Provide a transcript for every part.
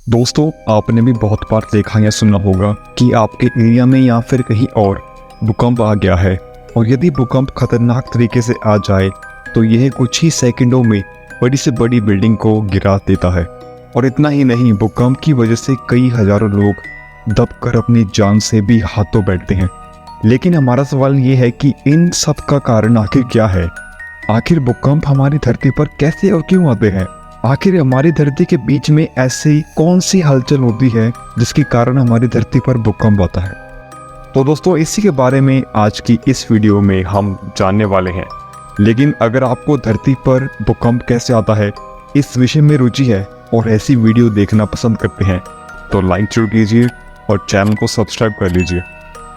दोस्तों, आपने भी बहुत बार देखा या सुना होगा कि आपके एरिया में या फिर कहीं और भूकंप आ गया है। और यदि भूकंप खतरनाक तरीके से आ जाए तो यह कुछ ही सेकंडों में बड़ी से बड़ी बिल्डिंग को गिरा देता है। और इतना ही नहीं, भूकंप की वजह से कई हजारों लोग दबकर अपनी जान से भी हाथों बैठते हैं। लेकिन हमारा सवाल ये है कि इन सब का कारण आखिर क्या है? आखिर भूकंप हमारी धरती पर कैसे और क्यों आते हैं? आखिर हमारी धरती के बीच में ऐसी कौन सी हलचल होती है जिसके कारण हमारी धरती पर भूकंप आता है? तो दोस्तों, इसी के बारे में आज की इस वीडियो में हम जानने वाले हैं। लेकिन अगर आपको धरती पर भूकंप कैसे आता है इस विषय में रुचि है और ऐसी वीडियो देखना पसंद करते हैं तो लाइक जरूर कीजिए और चैनल को सब्सक्राइब कर लीजिए।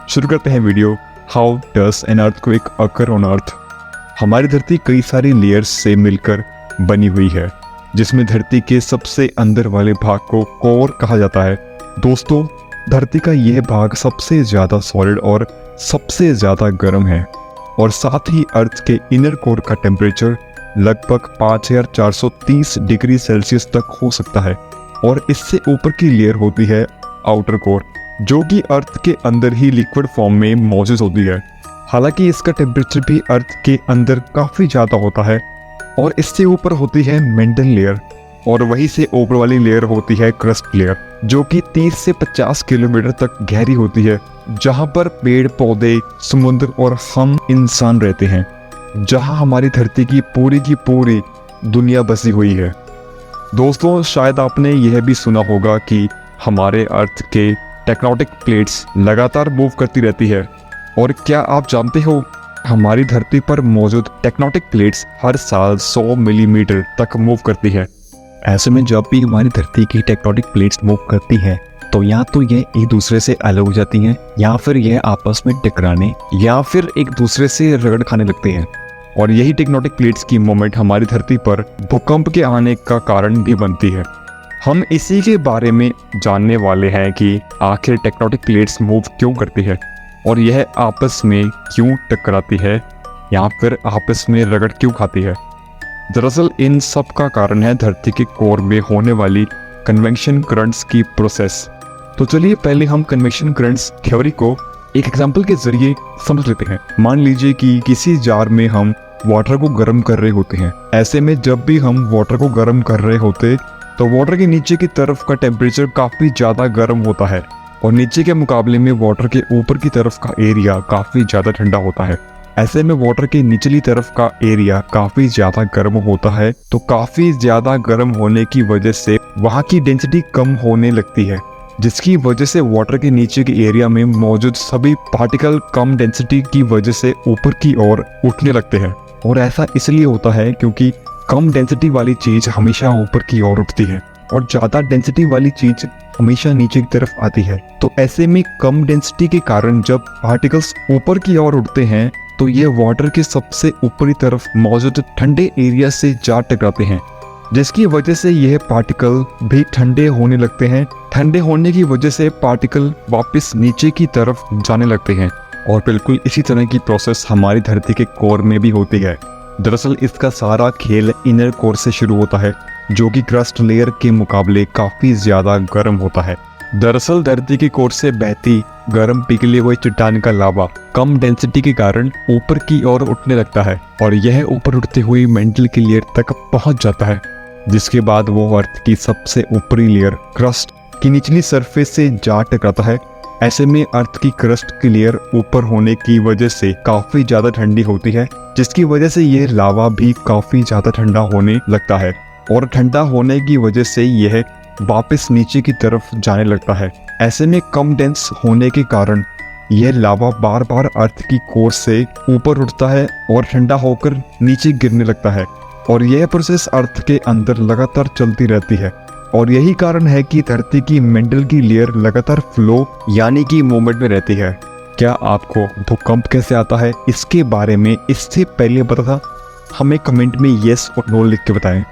शुरू करते हैं video. How does an earthquake occur on earth? हमारी धरती कई सारी लेयर्स से मिलकर बनी हुई है, जिसमें धरती के सबसे अंदर वाले भाग को कोर कहा जाता है। दोस्तों, धरती का यह भाग सबसे ज़्यादा सॉलिड और सबसे ज़्यादा गर्म है, और साथ ही अर्थ के इनर कोर का टेम्परेचर लगभग 5430 डिग्री सेल्सियस तक हो सकता है। और इससे ऊपर की लेयर होती है आउटर कोर, जो कि अर्थ के अंदर ही लिक्विड फॉर्म में मौजूद होती है। हालांकि इसका टेम्परेचर भी अर्थ के अंदर काफ़ी ज़्यादा होता है। और इससे ऊपर होती है मेंटल लेयर, और वहीं से ऊपर वाली लेयर होती है क्रस्ट लेयर, जो कि 30 से 50 किलोमीटर तक गहरी होती है, जहां पर पेड़ पौधे, समुद्र और हम इंसान रहते हैं, जहां हमारी धरती की पूरी दुनिया बसी हुई है। दोस्तों, शायद आपने यह भी सुना होगा कि हमारे अर्थ के टेक्टोनिक प्लेट्स लगातार मूव करती रहती है। और क्या आप जानते हो, हमारी धरती पर मौजूद टेक्टोनिक प्लेट्स हर साल 100 मिलीमीटर तक मूव करती है। ऐसे में जब भी हमारी धरती की टेक्टोनिक प्लेट्स मूव करती हैं तो या तो ये एक दूसरे से अलग हो जाती हैं, या फिर यह आपस में टकराने या फिर एक दूसरे से रगड़ खाने लगते हैं। और यही टेक्टोनिक प्लेट्स की मूवमेंट हमारी धरती पर भूकंप के आने का कारण भी बनती है। हम इसी के बारे में जानने वाले हैं कि आखिर टेक्टोनिक प्लेट्स मूव क्यों करती है, और यह आपस में क्यों टकराती है या फिर आपस में रगड़ क्यों खाती है। दरअसल इन सब का कारण है धरती के कोर में होने वाली कन्वेक्शन करंट्स की प्रोसेस। तो चलिए पहले हम कन्वेक्शन करंट्स थ्योरी को एक एग्जांपल के जरिए समझ लेते हैं। मान लीजिए कि किसी जार में हम वाटर को गर्म कर रहे होते हैं। ऐसे में जब भी हम वाटर को गर्म कर रहे होते तो वाटर के नीचे की तरफ का टेम्परेचर काफ़ी ज़्यादा गर्म होता है, और नीचे के मुकाबले में वाटर के ऊपर की तरफ का एरिया काफ़ी ज़्यादा ठंडा होता है। ऐसे में वाटर के निचली तरफ का एरिया काफ़ी ज़्यादा गर्म होता है, तो काफ़ी ज़्यादा गर्म होने की वजह से वहाँ की डेंसिटी कम होने लगती है, जिसकी वजह से वाटर के नीचे के एरिया में मौजूद सभी पार्टिकल कम डेंसिटी की वजह से ऊपर की ओर उठने लगते हैं। और ऐसा इसलिए होता है क्योंकि कम डेंसिटी वाली चीज़ हमेशा ऊपर की ओर उठती है और ज़्यादा डेंसिटी वाली चीज़ हमेशा नीचे की तरफ आती है। तो ऐसे में कम डेंसिटी के कारण जब पार्टिकल्स ऊपर की ओर उठते हैं तो ये वाटर के सबसे ऊपरी तरफ मौजूद ठंडे एरिया से जा टकराते हैं, जिसकी वजह से यह पार्टिकल भी ठंडे होने लगते हैं। ठंडे होने की वजह से पार्टिकल वापस नीचे की तरफ जाने लगते हैं। और बिल्कुल इसी तरह की प्रोसेस हमारी धरती के कोर में भी होती है। दरअसल इसका सारा खेल इनर कोर से शुरू होता है, जो कि क्रस्ट लेयर के मुकाबले काफ़ी ज़्यादा गर्म होता है। दरअसल धरती की कोर से बहती गर्म पिघले हुए चट्टान का लावा कम डेंसिटी के कारण ऊपर की ओर उठने लगता है, और यह ऊपर उठते हुए मेंटल की लेयर तक पहुंच जाता है, जिसके बाद वो अर्थ की सबसे ऊपरी लेयर क्रस्ट की निचली सरफेस से जा टकराता है। ऐसे में अर्थ की क्रस्ट की लेयर ऊपर होने की वजह से काफ़ी ज़्यादा ठंडी होती है, जिसकी वजह से यह लावा भी काफ़ी ज़्यादा ठंडा होने लगता है, और ठंडा होने की वजह से यह वापस नीचे की तरफ जाने लगता है। ऐसे में कम डेंस होने के कारण यह लावा बार बार अर्थ की कोर से ऊपर उठता है और ठंडा होकर नीचे गिरने लगता है, और यह प्रोसेस अर्थ के अंदर लगातार चलती रहती है। और यही कारण है कि धरती की मेंटल की लेयर लगातार फ्लो यानी कि मूवमेंट में रहती है। क्या आपको भूकंप कैसे आता है इसके बारे में इससे पहले पता था? हमें कमेंट में येस और नो लिख के बताएं।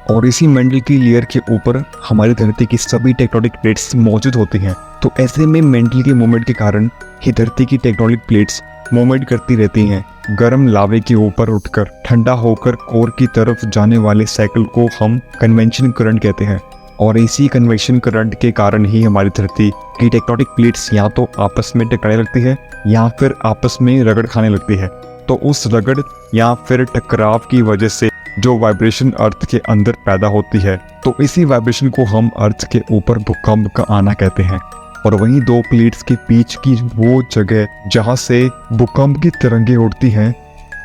और इसी मेंटल की लेयर के ऊपर हमारी धरती की सभी टेक्टोनिक प्लेट्स मौजूद होती हैं। तो ऐसे में मेंटल के मूवमेंट के कारण ही धरती की टेक्टोनिक प्लेट्स मूवमेंट करती रहती हैं। गर्म लावे के ऊपर उठकर ठंडा होकर कोर की तरफ जाने वाले साइकिल को हम कन्वेक्शन करंट कहते हैं। और इसी कन्वेक्शन करंट के कारण ही हमारी धरती की टेक्टोनिक प्लेट्स या तो आपस में टकराने लगती है या फिर आपस में रगड़ खाने लगती है। तो उस रगड़ या फिर टकराव की वजह से जो वाइब्रेशन अर्थ के अंदर पैदा होती है, तो इसी वाइब्रेशन को हम अर्थ के ऊपर भूकंप का आना कहते हैं। और वहीं दो प्लेट्स के बीच की वो जगह जहाँ से भूकंप की तरंगें उड़ती हैं,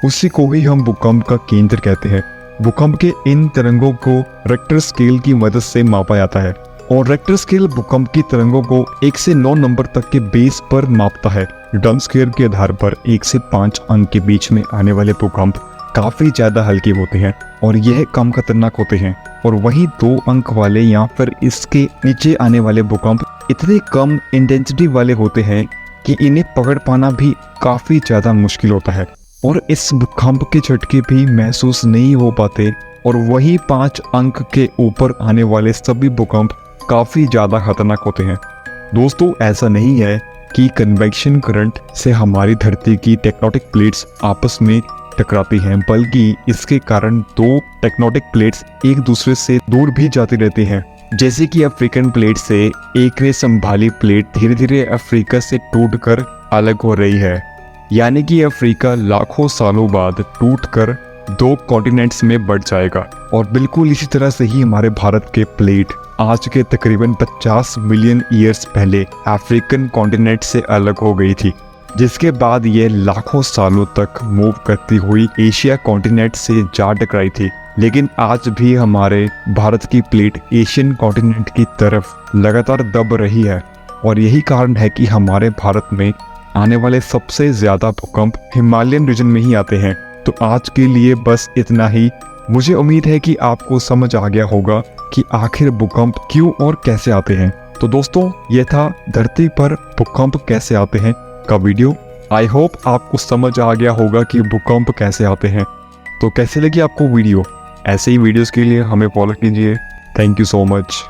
उसी को ही हम भूकंप का केंद्र कहते हैं। भूकंप के इन तरंगों को रेक्टर स्केल की मदद से मापा जाता है और रेक्टर स्केल भूकंप की तरंगों को 1 से 9 नंबर तक के बेस पर मापता है। डन स्केल के आधार पर 1 से 5 अंक के बीच में आने वाले भूकंप काफी ज्यादा हल्के होते हैं और यह कम खतरनाक होते हैं, और वहीं 2 अंक वाले या फिर इसके नीचे आने वाले भूकंप इतने कम इंटेंसिटी वाले होते हैं कि इन्हें पकड़ पाना भी काफी ज्यादा मुश्किल होता है और इस भूकंप के झटके भी महसूस नहीं हो पाते। और वही 5 अंक के ऊपर आने वाले सभी भूकंप काफी ज्यादा खतरनाक होते हैं। दोस्तों, ऐसा नहीं है कि कन्वेक्शन करंट से हमारी धरती की टेक्टोनिक प्लेट्स आपस में टकराती हैं, बल्कि इसके कारण 2 टेक्टोनिक प्लेट्स एक दूसरे से दूर भी जाती रहती हैं। जैसे कि अफ्रीकन प्लेट से एक ने संभाली प्लेट धीरे धीरे अफ्रीका से टूटकर अलग हो रही है, यानी कि अफ्रीका लाखों सालों बाद टूटकर 2 कॉन्टिनेंट्स में बढ़ जाएगा। और बिल्कुल इसी तरह से ही हमारे भारत के प्लेट आज के तकरीबन 50 मिलियन ईयर्स पहले अफ्रीकन कॉन्टिनेंट से अलग हो गई थी, जिसके बाद ये लाखों सालों तक मूव करती हुई एशिया कॉन्टिनेंट से जा टकराई थी। लेकिन आज भी हमारे भारत की प्लेट एशियन कॉन्टिनेंट की तरफ लगातार दब रही है, और यही कारण है कि हमारे भारत में आने वाले सबसे ज्यादा भूकंप हिमालयन रीजन में ही आते हैं। तो आज के लिए बस इतना ही। मुझे उम्मीद है कि आपको समझ आ गया होगा कि आखिर भूकंप क्यों और कैसे आते हैं। तो दोस्तों, ये था धरती पर भूकंप कैसे आते हैं का वीडियो। आई होप आपको समझ आ गया होगा कि भूकंप कैसे आते हैं। तो कैसे लगी आपको वीडियो? ऐसे ही वीडियोस के लिए हमें फॉलो कीजिए। Thank you so much.